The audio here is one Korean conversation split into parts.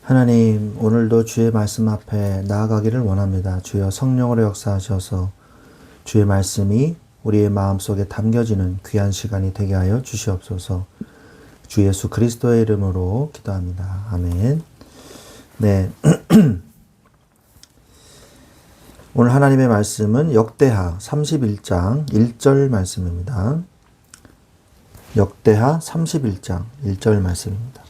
하나님, 오늘도 주의 말씀 앞에 나아가기를 원합니다. 주여 성령으로 역사하셔서 주의 말씀이 우리의 마음속에 담겨지는 귀한 시간이 되게 하여 주시옵소서. 주 예수 그리스도의 이름으로 기도합니다. 아멘. 네. 오늘 하나님의 말씀은 역대하 31장 1절 말씀입니다. 역대하 31장 1절 말씀입니다.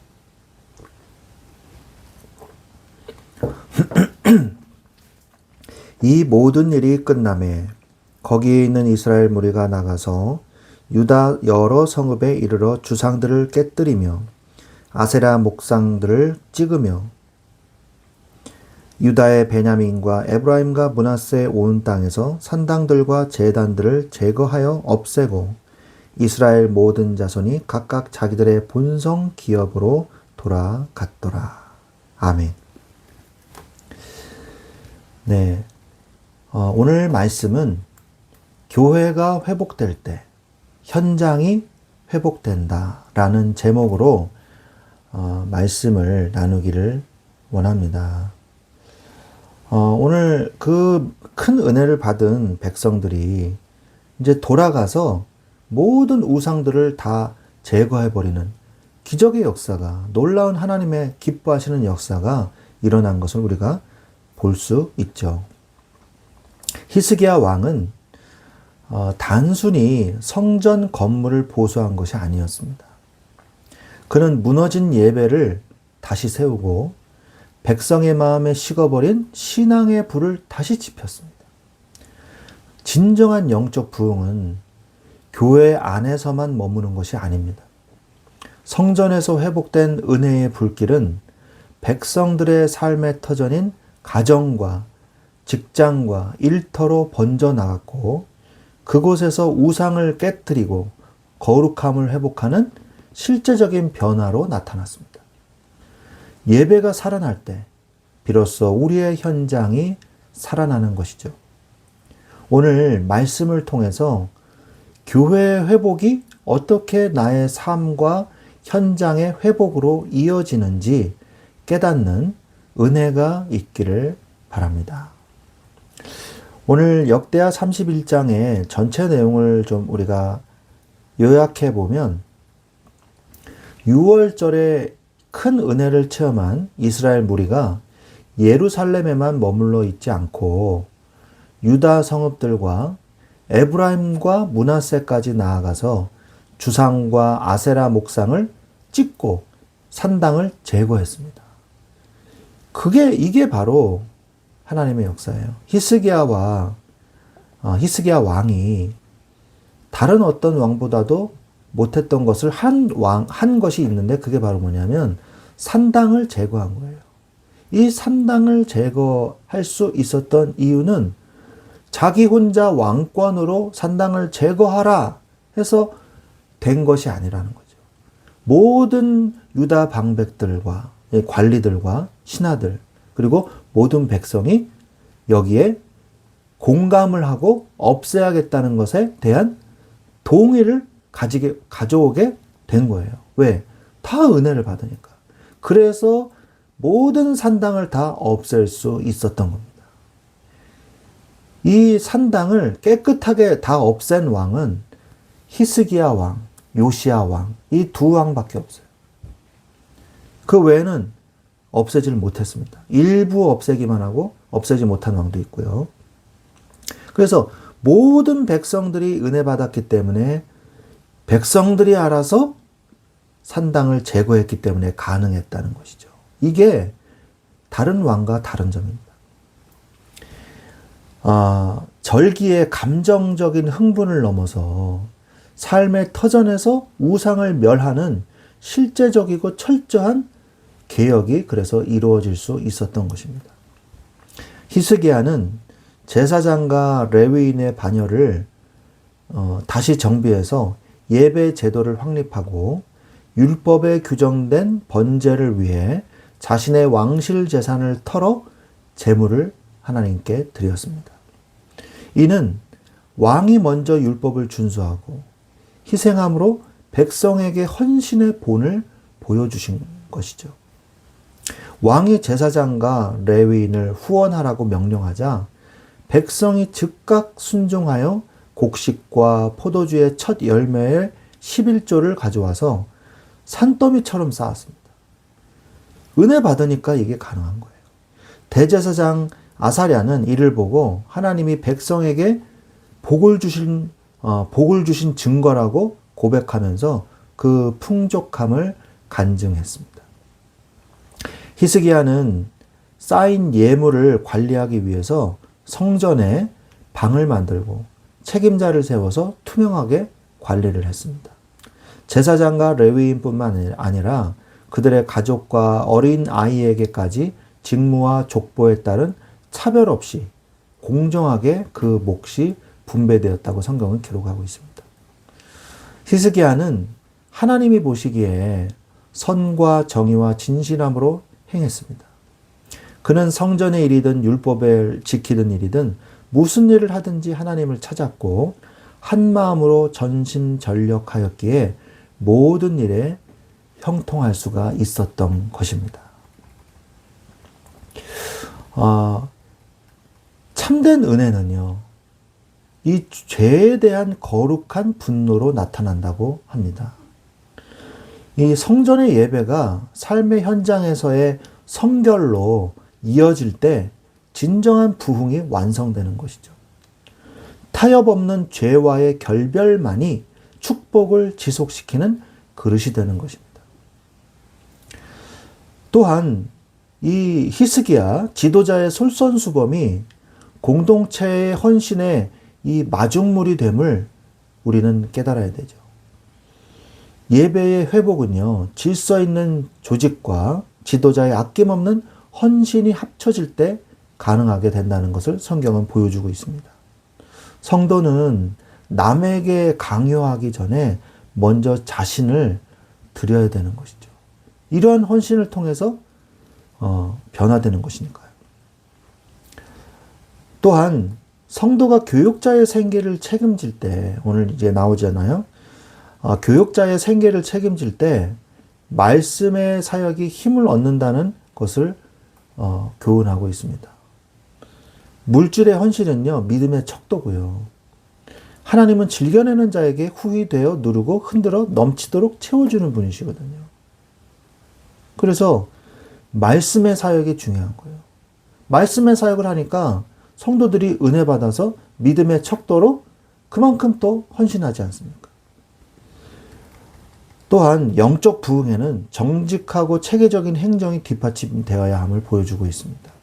이 모든 일이 끝남에 거기에 있는 이스라엘 무리가 나가서 유다 여러 성읍에 이르러 주상들을 깨뜨리며 아세라 목상들을 찍으며 유다의 베냐민과 에브라임과 므낫세 온 땅에서 산당들과 제단들을 제거하여 없애고 이스라엘 모든 자손이 각각 자기들의 본성 기업으로 돌아갔더라. 아멘. 네. 오늘 말씀은 교회가 회복될 때 현장이 회복된다 라는 제목으로 말씀을 나누기를 원합니다. 오늘 그 큰 은혜를 받은 백성들이 이제 돌아가서 모든 우상들을 다 제거해버리는 기적의 역사가, 놀라운 하나님의 기뻐하시는 역사가 일어난 것을 우리가 볼 수 있죠. 히스기야 왕은 단순히 성전 건물을 보수한 것이 아니었습니다. 그는 무너진 예배를 다시 세우고 백성의 마음에 식어버린 신앙의 불을 다시 지폈습니다. 진정한 영적 부흥은 교회 안에서만 머무는 것이 아닙니다. 성전에서 회복된 은혜의 불길은 백성들의 삶의 터전인 가정과 직장과 일터로 번져나갔고 그곳에서 우상을 깨뜨리고 거룩함을 회복하는 실제적인 변화로 나타났습니다. 예배가 살아날 때 비로소 우리의 현장이 살아나는 것이죠. 오늘 말씀을 통해서 교회의 회복이 어떻게 나의 삶과 현장의 회복으로 이어지는지 깨닫는 은혜가 있기를 바랍니다. 오늘 역대하 31장의 전체 내용을 좀 우리가 요약해 보면 6월절에 큰 은혜를 체험한 이스라엘 무리가 예루살렘에만 머물러 있지 않고 유다 성읍들과 에브라임과 므낫세까지 나아가서 주상과 아세라 목상을 찍고 산당을 제거했습니다. 이게 바로 하나님의 역사예요. 히스기야 왕이 다른 어떤 왕보다도 못했던 것을 한 것이 있는데 그게 바로 뭐냐면 산당을 제거한 거예요. 이 산당을 제거할 수 있었던 이유는 자기 혼자 왕권으로 산당을 제거하라 해서 된 것이 아니라는 거죠. 모든 유다 방백들과 관리들과 신하들 그리고 모든 백성이 여기에 공감을 하고 없애야겠다는 것에 대한 동의를 가져오게 된 거예요. 왜? 다 은혜를 받으니까. 그래서 모든 산당을 다 없앨 수 있었던 겁니다. 이 산당을 깨끗하게 다 없앤 왕은 히스기야 왕, 요시야 왕, 이 두 왕밖에 없어요. 그 외에는 없애지를 못했습니다. 일부 없애기만 하고 없애지 못한 왕도 있고요. 그래서 모든 백성들이 은혜 받았기 때문에 백성들이 알아서 산당을 제거했기 때문에 가능했다는 것이죠. 이게 다른 왕과 다른 점입니다. 절기의 감정적인 흥분을 넘어서 삶의 터전에서 우상을 멸하는 실제적이고 철저한 개혁이 그래서 이루어질 수 있었던 것입니다. 히스기야는 제사장과 레위인의 반열을 다시 정비해서 예배 제도를 확립하고 율법에 규정된 번제를 위해 자신의 왕실 재산을 털어 제물을 하나님께 드렸습니다. 이는 왕이 먼저 율법을 준수하고 희생함으로 백성에게 헌신의 본을 보여주신 것이죠. 왕이 제사장과 레위인을 후원하라고 명령하자 백성이 즉각 순종하여 곡식과 포도주의 첫 열매의 11조를 가져와서 산더미처럼 쌓았습니다. 은혜 받으니까 이게 가능한 거예요. 대제사장 아사랴는 이를 보고 하나님이 백성에게 복을 주신 증거라고 고백하면서 그 풍족함을 간증했습니다. 히스기야는 쌓인 예물을 관리하기 위해서 성전에 방을 만들고 책임자를 세워서 투명하게 관리를 했습니다. 제사장과 레위인뿐만 아니라 그들의 가족과 어린 아이에게까지 직무와 족보에 따른 차별 없이 공정하게 그 몫이 분배되었다고 성경은 기록하고 있습니다. 히스기야는 하나님이 보시기에 선과 정의와 진실함으로 행했습니다. 그는 성전의 일이든 율법을 지키든 일이든 무슨 일을 하든지 하나님을 찾았고 한 마음으로 전심전력하였기에 모든 일에 형통할 수가 있었던 것입니다. 참된 은혜는요, 이 죄에 대한 거룩한 분노로 나타난다고 합니다. 이 성전의 예배가 삶의 현장에서의 성결로 이어질 때 진정한 부흥이 완성되는 것이죠. 타협 없는 죄와의 결별만이 축복을 지속시키는 그릇이 되는 것입니다. 또한 이 히스기야 지도자의 솔선수범이 공동체의 헌신의 이 마중물이 됨을 우리는 깨달아야 되죠. 예배의 회복은요, 질서 있는 조직과 지도자의 아낌없는 헌신이 합쳐질 때 가능하게 된다는 것을 성경은 보여주고 있습니다. 성도는 남에게 강요하기 전에 먼저 자신을 드려야 되는 것이죠. 이러한 헌신을 통해서 변화되는 것이니까요. 또한 성도가 교육자의 생계를 책임질 때, 오늘 이제 나오잖아요. 교육자의 생계를 책임질 때 말씀의 사역이 힘을 얻는다는 것을 교훈하고 있습니다. 물질의 헌신은요, 믿음의 척도고요. 하나님은 즐겨내는 자에게 후히 되어 누르고 흔들어 넘치도록 채워주는 분이시거든요. 그래서 말씀의 사역이 중요한 거예요. 말씀의 사역을 하니까 성도들이 은혜 받아서 믿음의 척도로 그만큼 또 헌신하지 않습니까? 또한 영적 부흥에는 정직하고 체계적인 행정이 뒷받침되어야 함을 보여주고 있습니다.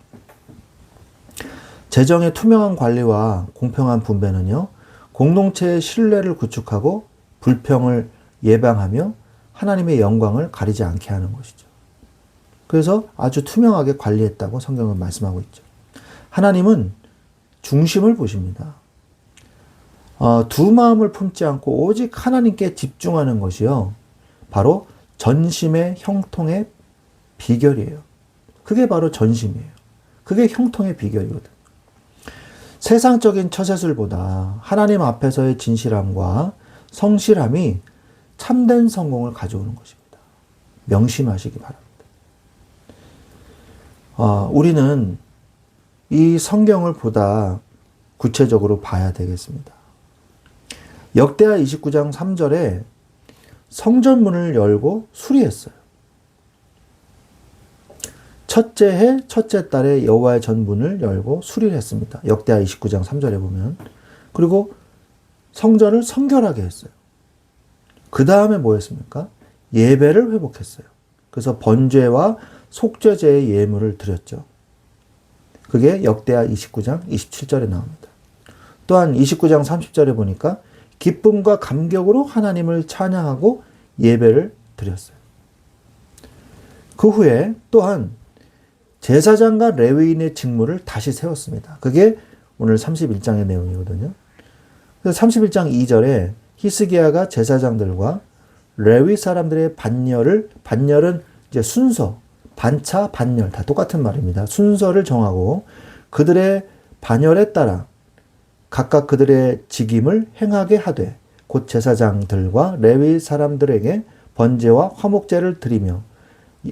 재정의 투명한 관리와 공평한 분배는요, 공동체의 신뢰를 구축하고 불평을 예방하며 하나님의 영광을 가리지 않게 하는 것이죠. 그래서 아주 투명하게 관리했다고 성경은 말씀하고 있죠. 하나님은 중심을 보십니다. 두 마음을 품지 않고 오직 하나님께 집중하는 것이요, 바로 전심의 형통의 비결이에요. 그게 바로 전심이에요. 그게 형통의 비결이거든요. 세상적인 처세술보다 하나님 앞에서의 진실함과 성실함이 참된 성공을 가져오는 것입니다. 명심하시기 바랍니다. 우리는 이 성경을 보다 구체적으로 봐야 되겠습니다. 역대하 29장 3절에 성전문을 열고 수리했어요. 첫째 해 첫째 달에 여호와의 전문을 열고 수리를 했습니다. 역대하 29장 3절에 보면. 그리고 성전을 성결하게 했어요. 그 다음에 뭐 했습니까? 예배를 회복했어요. 그래서 번제와 속죄제의 예물을 드렸죠. 그게 역대하 29장 27절에 나옵니다. 또한 29장 30절에 보니까 기쁨과 감격으로 하나님을 찬양하고 예배를 드렸어요. 그 후에 또한 제사장과 레위인의 직무를 다시 세웠습니다. 그게 오늘 31장의 내용이거든요. 그래서 31장 2절에 히스기야가 제사장들과 레위 사람들의 반열은 이제 순서, 반차, 반열 다 똑같은 말입니다. 순서를 정하고 그들의 반열에 따라 각각 그들의 직임을 행하게 하되 곧 제사장들과 레위 사람들에게 번제와 화목제를 드리며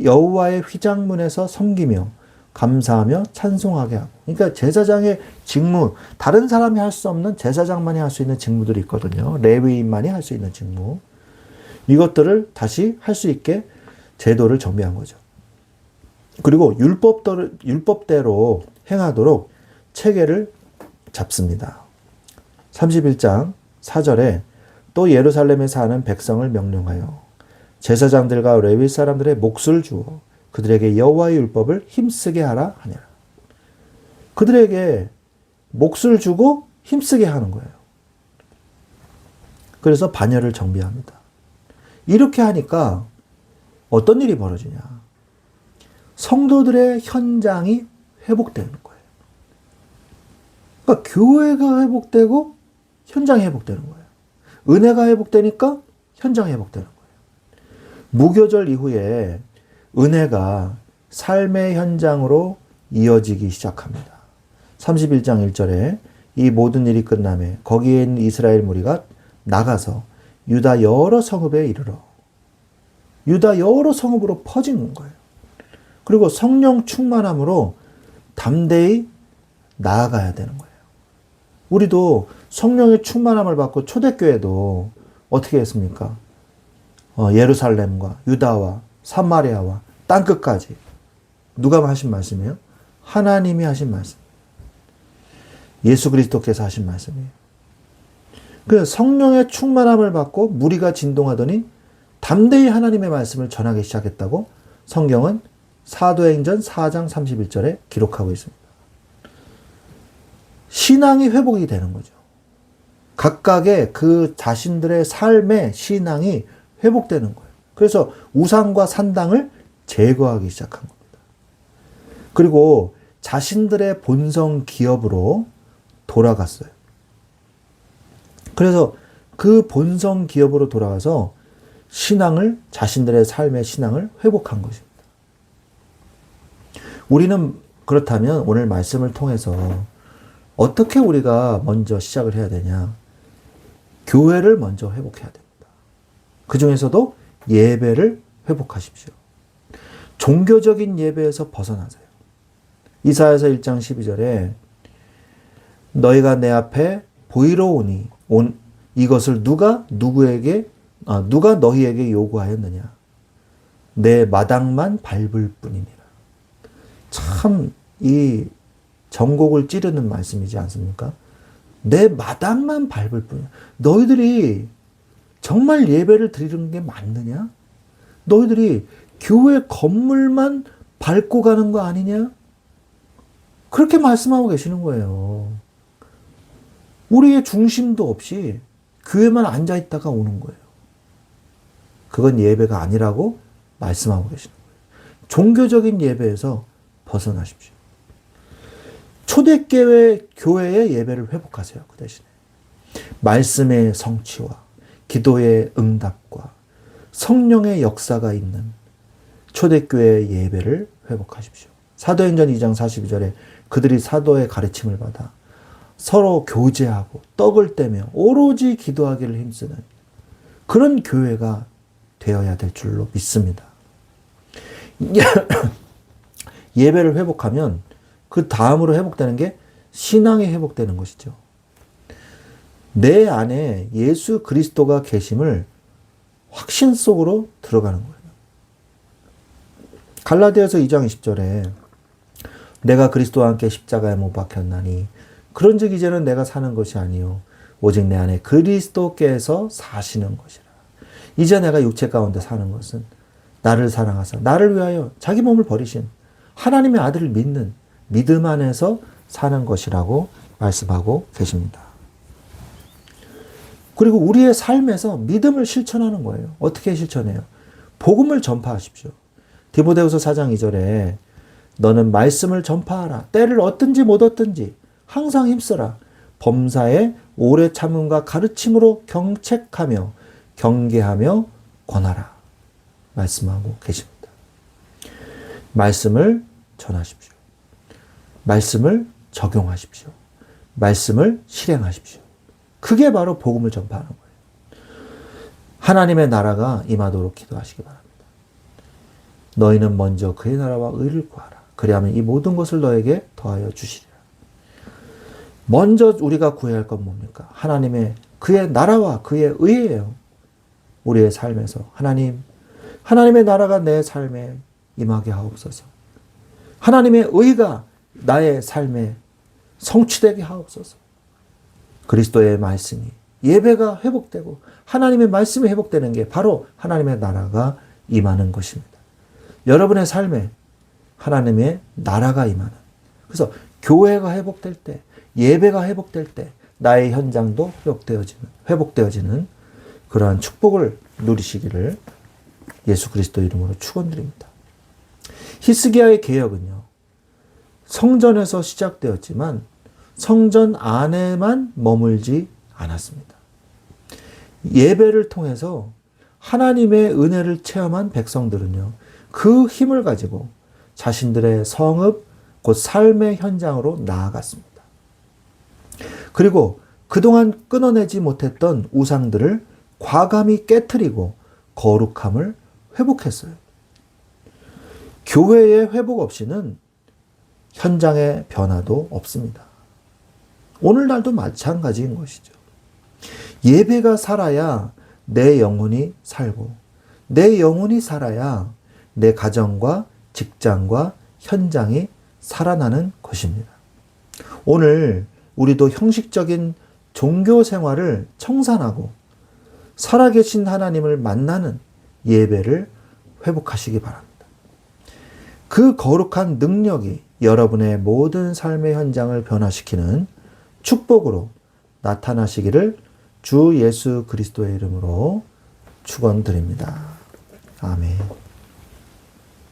여호와의 휘장문에서 섬기며 감사하며 찬송하게 하고. 그러니까 제사장의 직무, 다른 사람이 할 수 없는 제사장만이 할 수 있는 직무들이 있거든요. 레위인만이 할 수 있는 직무. 이것들을 다시 할 수 있게 제도를 정비한 거죠. 그리고 율법대로 행하도록 체계를 잡습니다. 31장 4절에 또 예루살렘에 사는 백성을 명령하여 제사장들과 레위 사람들의 몫을 주어 그들에게 여호와의 율법을 힘쓰게 하라 하니라. 그들에게 몫을 주고 힘쓰게 하는 거예요. 그래서 반열을 정비합니다. 이렇게 하니까 어떤 일이 벌어지냐. 성도들의 현장이 회복되는 거예요. 그러니까 교회가 회복되고 현장이 회복되는 거예요. 은혜가 회복되니까 현장이 회복되는 거예요. 무교절 이후에 은혜가 삶의 현장으로 이어지기 시작합니다. 31장 1절에 이 모든 일이 끝나매 거기에 있는 이스라엘 무리가 나가서 유다 여러 성읍에 이르러 유다 여러 성읍으로 퍼지는 거예요. 그리고 성령 충만함으로 담대히 나아가야 되는 거예요. 우리도 성령의 충만함을 받고 초대교회도 어떻게 했습니까? 예루살렘과 유다와 사마리아와 땅끝까지 누가 하신 말씀이에요? 하나님이 하신 말씀. 예수 그리스도께서 하신 말씀이에요. 그 성령의 충만함을 받고 무리가 진동하더니 담대히 하나님의 말씀을 전하기 시작했다고 성경은 사도행전 4장 31절에 기록하고 있습니다. 신앙이 회복이 되는 거죠. 각각의 그 자신들의 삶의 신앙이 회복되는 거예요. 그래서 우상과 산당을 제거하기 시작한 겁니다. 그리고 자신들의 본성 기업으로 돌아갔어요. 그래서 그 본성 기업으로 돌아가서 신앙을, 자신들의 삶의 신앙을 회복한 것입니다. 우리는 그렇다면 오늘 말씀을 통해서 어떻게 우리가 먼저 시작을 해야 되냐? 교회를 먼저 회복해야 됩니다. 그 중에서도 예배를 회복하십시오. 종교적인 예배에서 벗어나세요. 이사야서 1장 12절에 너희가 내 앞에 보이러 오니 이것을 누가 너희에게 요구하였느냐? 내 마당만 밟을 뿐이니라. 참 이 전곡을 찌르는 말씀이지 않습니까? 내 마당만 밟을 뿐이야. 너희들이 정말 예배를 드리는 게 맞느냐? 너희들이 교회 건물만 밟고 가는 거 아니냐? 그렇게 말씀하고 계시는 거예요. 우리의 중심도 없이 교회만 앉아있다가 오는 거예요. 그건 예배가 아니라고 말씀하고 계시는 거예요. 종교적인 예배에서 벗어나십시오. 초대교회의 예배를 회복하세요. 그 대신에 말씀의 성취와 기도의 응답과 성령의 역사가 있는 초대교회의 예배를 회복하십시오. 사도행전 2장 42절에 그들이 사도의 가르침을 받아 서로 교제하고 떡을 떼며 오로지 기도하기를 힘쓰는 그런 교회가 되어야 될 줄로 믿습니다. 예배를 회복하면 그 다음으로 회복되는 게 신앙이 회복되는 것이죠. 내 안에 예수 그리스도가 계심을 확신 속으로 들어가는 거예요. 갈라디아서 2장 20절에 내가 그리스도와 함께 십자가에 못 박혔나니 그런즉 이제는 내가 사는 것이 아니요 오직 내 안에 그리스도께서 사시는 것이라. 이제 내가 육체 가운데 사는 것은 나를 사랑하사 나를 위하여 자기 몸을 버리신 하나님의 아들을 믿는 믿음 안에서 사는 것이라고 말씀하고 계십니다. 그리고 우리의 삶에서 믿음을 실천하는 거예요. 어떻게 실천해요? 복음을 전파하십시오. 디모데후서 4장 2절에 너는 말씀을 전파하라. 때를 얻든지 못 얻든지 항상 힘쓰라. 범사에 오래 참음과 가르침으로 경책하며 경계하며 권하라. 말씀하고 계십니다. 말씀을 전하십시오. 말씀을 적용하십시오. 말씀을 실행하십시오. 그게 바로 복음을 전파하는 거예요. 하나님의 나라가 임하도록 기도하시기 바랍니다. 너희는 먼저 그의 나라와 의를 구하라. 그리하면 이 모든 것을 너에게 더하여 주시리라. 먼저 우리가 구해야 할 건 뭡니까? 하나님의 그의 나라와 그의 의예요. 우리의 삶에서 하나님의 나라가 내 삶에 임하게 하옵소서. 하나님의 의가 나의 삶에 성취되게 하옵소서. 그리스도의 말씀이, 예배가 회복되고 하나님의 말씀이 회복되는 게 바로 하나님의 나라가 임하는 것입니다. 여러분의 삶에 하나님의 나라가 임하는, 그래서 교회가 회복될 때, 예배가 회복될 때 나의 현장도 회복되어지는 그러한 축복을 누리시기를 예수 그리스도 이름으로 축원드립니다. 히스기야의 개혁은요, 성전에서 시작되었지만 성전 안에만 머물지 않았습니다. 예배를 통해서 하나님의 은혜를 체험한 백성들은요, 그 힘을 가지고 자신들의 성읍, 곧 삶의 현장으로 나아갔습니다. 그리고 그동안 끊어내지 못했던 우상들을 과감히 깨트리고 거룩함을 회복했어요. 교회의 회복 없이는 현장의 변화도 없습니다. 오늘날도 마찬가지인 것이죠. 예배가 살아야 내 영혼이 살고, 내 영혼이 살아야 내 가정과 직장과 현장이 살아나는 것입니다. 오늘 우리도 형식적인 종교 생활을 청산하고 살아계신 하나님을 만나는 예배를 회복하시기 바랍니다. 그 거룩한 능력이 여러분의 모든 삶의 현장을 변화시키는 축복으로 나타나시기를 주 예수 그리스도의 이름으로 축원드립니다. 아멘.